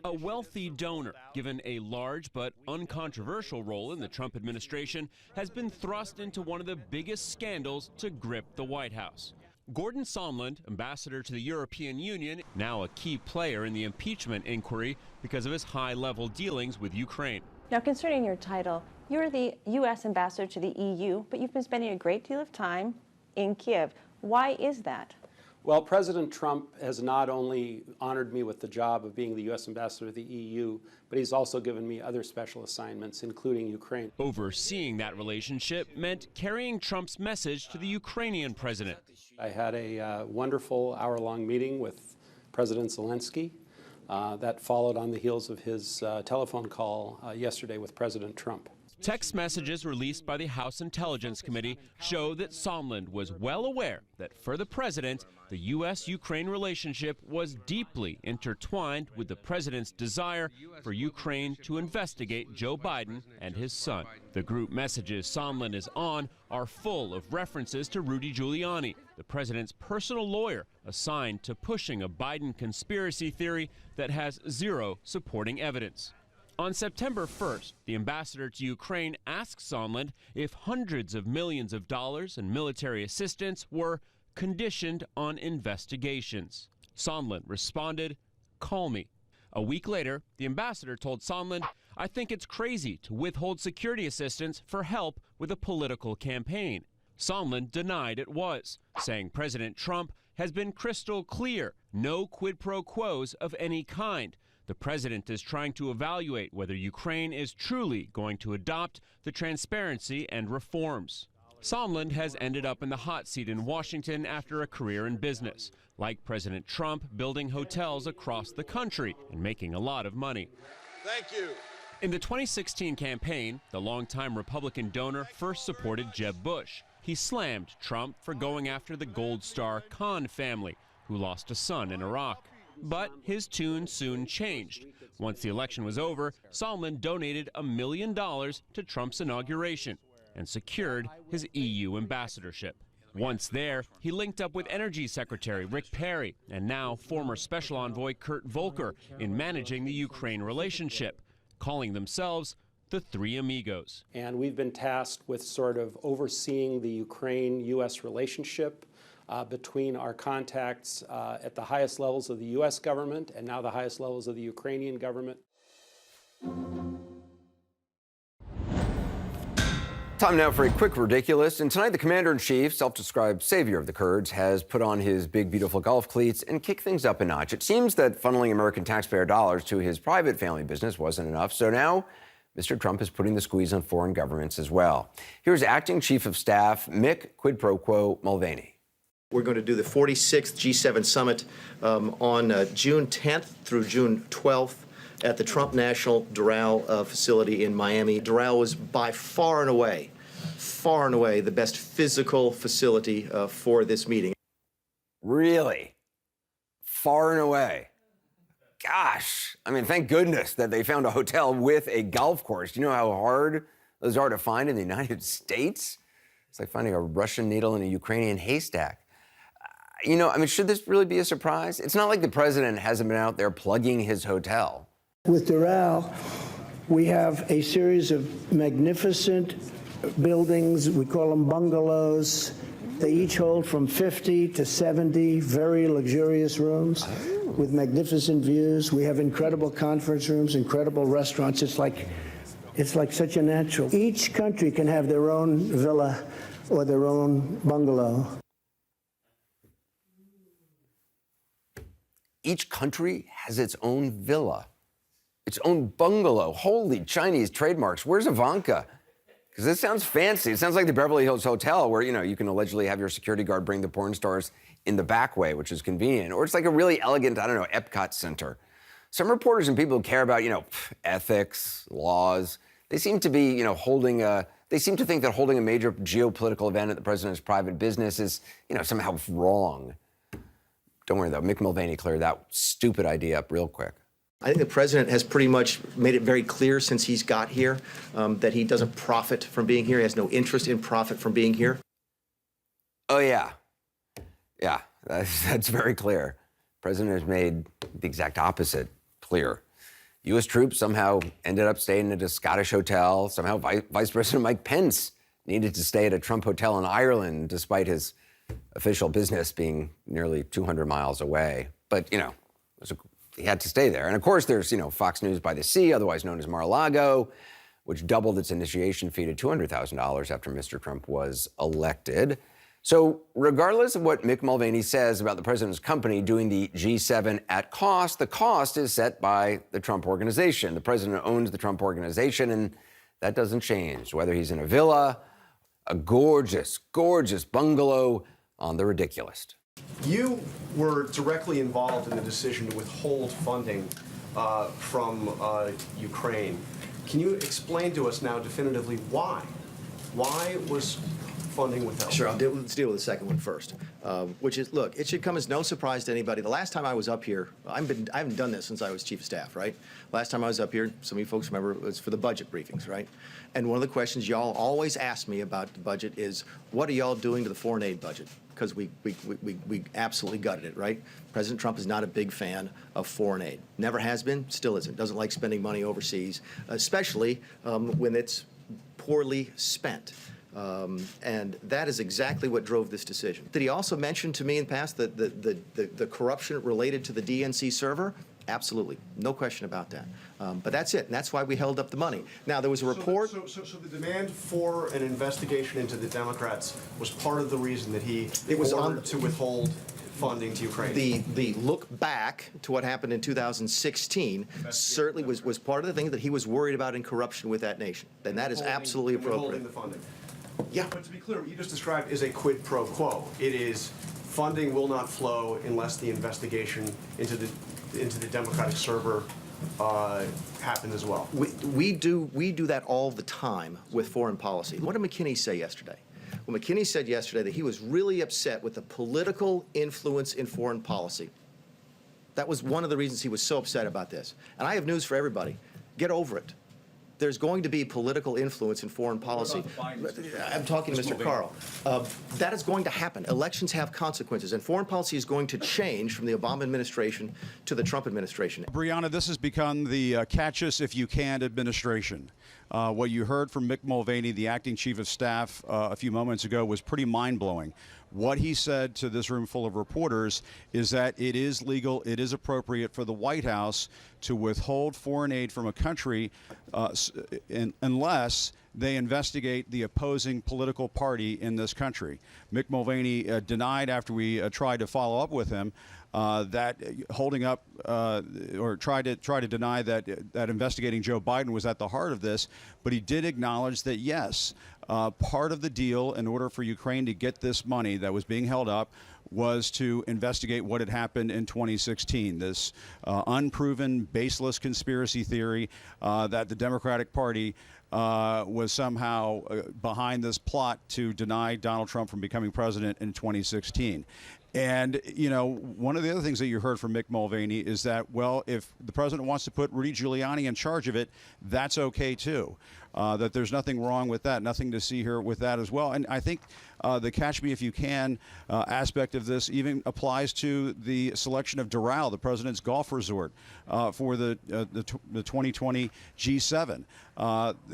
A wealthy donor, given a large but uncontroversial role in the Trump administration, has been thrust into one of the biggest scandals to grip the White House. Gordon Sondland, ambassador to the European Union, now a key player in the impeachment inquiry because of his high-level dealings with Ukraine. Now, concerning your title, you're the U.S. ambassador to the EU, but you've been spending a great deal of time in Kiev. Why is that? Well, President Trump has not only honored me with the job of being the U.S. ambassador to the EU, but he's also given me other special assignments, including Ukraine. Overseeing that relationship meant carrying Trump's message to the Ukrainian president. I had a wonderful hour-long meeting with President Zelensky that followed on the heels of his telephone call yesterday with President Trump. Text messages released by the House Intelligence Committee show that Sondland was well aware that for the president, the U.S.-Ukraine relationship was deeply intertwined with the president's desire for Ukraine to investigate Joe Biden and his son. The group messages Sondland is on are full of references to Rudy Giuliani, the president's personal lawyer assigned to pushing a Biden conspiracy theory that has zero supporting evidence. On September 1st, the ambassador to Ukraine asked Sondland if hundreds of millions of dollars in military assistance were conditioned on investigations. Sondland responded, "Call me." A week later, the ambassador told Sondland, "I think it's crazy to withhold security assistance for help with a political campaign." Sondland denied it was, saying President Trump has been crystal clear, no quid pro quos of any kind. The president is trying to evaluate whether Ukraine is truly going to adopt the transparency and reforms. Sondland has ended up in the hot seat in Washington after a career in business, like President Trump, building hotels across the country and making a lot of money. Thank you. In the 2016 campaign, the longtime Republican donor first supported Jeb Bush. He slammed Trump for going after the Gold Star Khan family, who lost a son in Iraq. But his tune soon changed. Once the election was over, Sondland donated $1 million to Trump's inauguration and secured his EU ambassadorship. Once there, he linked up with Energy Secretary Rick Perry and now former Special Envoy Kurt Volker in managing the Ukraine relationship, calling themselves the Three Amigos. And we've been tasked with sort of overseeing the Ukraine-U.S. relationship between our contacts at the highest levels of the U.S. government and now the highest levels of the Ukrainian government. Time now for a quick ridiculous. And tonight, the commander-in-chief, self-described savior of the Kurds, has put on his big, beautiful golf cleats and kicked things up a notch. It seems that funneling American taxpayer dollars to his private family business wasn't enough. So now, Mr. Trump is putting the squeeze on foreign governments as well. Here's Acting Chief of Staff Mick Quid Pro Quo Mulvaney. We're going to do the 46th G7 Summit on June 10th through June 12th at the Trump National Doral facility in Miami. Doral was by far and away the best physical facility for this meeting. Really? Far and away? Gosh, I mean, thank goodness that they found a hotel with a golf course. Do you know how hard those are to find in the United States? It's like finding a Russian needle in a Ukrainian haystack. You know, I mean, should this really be a surprise? It's not like the president hasn't been out there plugging his hotel. With Doral, we have a series of magnificent buildings. We call them bungalows. They each hold from 50 to 70 very luxurious rooms with magnificent views. We have incredible conference rooms, incredible restaurants. It's like such a natural. Each country can have their own villa or their own bungalow. Each country has its own villa, its own bungalow. Holy Chinese trademarks. Where's Ivanka? Because this sounds fancy. It sounds like the Beverly Hills Hotel where, you know, you can allegedly have your security guard bring the porn stars in the back way, which is convenient. Or it's like a really elegant, I don't know, Epcot Center. Some reporters and people who care about, you know, ethics, laws, they seem to be, you know, they seem to think that holding a major geopolitical event at the president's private business is, you know, somehow wrong. Don't worry, though. Mick Mulvaney cleared that stupid idea up real quick. I think the president has pretty much made it very clear since he's got here that he doesn't profit from being here. He has no interest in profit from being here. Oh, yeah. Yeah, that's very clear. The president has made the exact opposite clear. U.S. troops somehow ended up staying at a Scottish hotel. Somehow Vice President Mike Pence needed to stay at a Trump hotel in Ireland, despite his official business being nearly 200 miles away. But, he had to stay there. And of course, there's, Fox News by the Sea, otherwise known as Mar-a-Lago, which doubled its initiation fee to $200,000 after Mr. Trump was elected. So regardless of what Mick Mulvaney says about the president's company doing the G7 at cost, the cost is set by the Trump organization. The president owns the Trump organization, and that doesn't change, whether he's in a villa, a gorgeous, gorgeous bungalow on the ridiculous. You were directly involved in the decision to withhold funding from Ukraine. Can you explain to us now definitively why? Why was funding withheld? Sure, let's deal with the second one first, which is, look, it should come as no surprise to anybody. The last time I was up here, I haven't done this since I was chief of staff, right? Last time I was up here, some of you folks remember, it was for the budget briefings, right? And one of the questions y'all always ask me about the budget is, what are y'all doing to the foreign aid budget? Because we absolutely gutted it, right? President Trump is not a big fan of foreign aid. Never has been, still isn't. Doesn't like spending money overseas, especially when it's poorly spent. And that is exactly what drove this decision. Did he also mention to me in the past that the corruption related to the DNC server? Absolutely, no question about that. But that's it, and that's why we held up the money. Now, there was a report. So the demand for an investigation into the Democrats was part of the reason that he ordered to withhold funding to Ukraine. The look back to what happened in 2016 certainly was part of the thing that he was worried about in corruption with that nation. And that is absolutely appropriate. Withholding the funding. Yeah. But to be clear, what you just described is a quid pro quo. It is funding will not flow unless the investigation into the Democratic server happened as well. We do that all the time with foreign policy. What did McKinney say yesterday? Well, McKinney said yesterday that he was really upset with the political influence in foreign policy. That was one of the reasons he was so upset about this. And I have news for everybody. Get over it. There's going to be political influence in foreign policy. I'm talking to Mr. Carl. That is going to happen. Elections have consequences, and foreign policy is going to change from the Obama administration to the Trump administration. Brianna, this has become the catch us if you can administration. What you heard from Mick Mulvaney, the acting chief of staff, a few moments ago was pretty mind-blowing. What he said to this room full of reporters is that it is legal, it is appropriate for the White House to withhold foreign aid from a country unless they investigate the opposing political party in this country. Mick Mulvaney denied after we tried to follow up with him that holding up or tried to deny that investigating Joe Biden was at the heart of this, but he did acknowledge that yes, part of the deal in order for Ukraine to get this money that was being held up was to investigate what had happened in 2016, this unproven, baseless conspiracy theory that the Democratic Party was somehow behind this plot to deny Donald Trump from becoming president in 2016. And, one of the other things that you heard from Mick Mulvaney is that, well, if the president wants to put Rudy Giuliani in charge of it, that's okay, too. That there's nothing wrong with that, nothing to see here with that as well. And I think the catch me if you can aspect of this even applies to the selection of Doral, the president's golf resort, for the 2020 G7.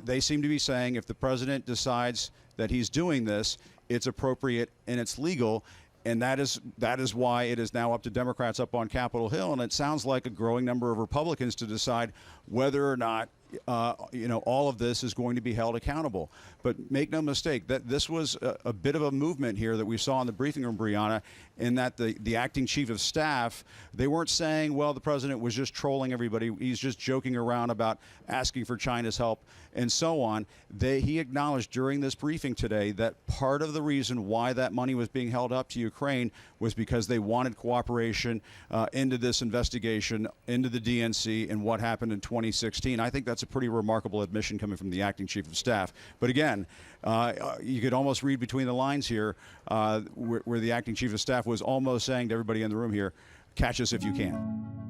They seem to be saying if the president decides that he's doing this, it's appropriate and it's legal. And that is why it is now up to Democrats up on Capitol Hill, and it sounds like a growing number of Republicans to decide whether or not all of this is going to be held accountable. But make no mistake that this was a bit of a movement here that we saw in the briefing room, Brianna, in that the acting chief of staff, they weren't saying, well, the president was just trolling everybody. He's just joking around about asking for China's help and so on. He acknowledged during this briefing today that part of the reason why that money was being held up to Ukraine was because they wanted cooperation into this investigation, into the DNC, and what happened in 2016. I think that's a pretty remarkable admission coming from the acting chief of staff. But again, you could almost read between the lines here where the acting chief of staff was almost saying to everybody in the room here, catch us if you can.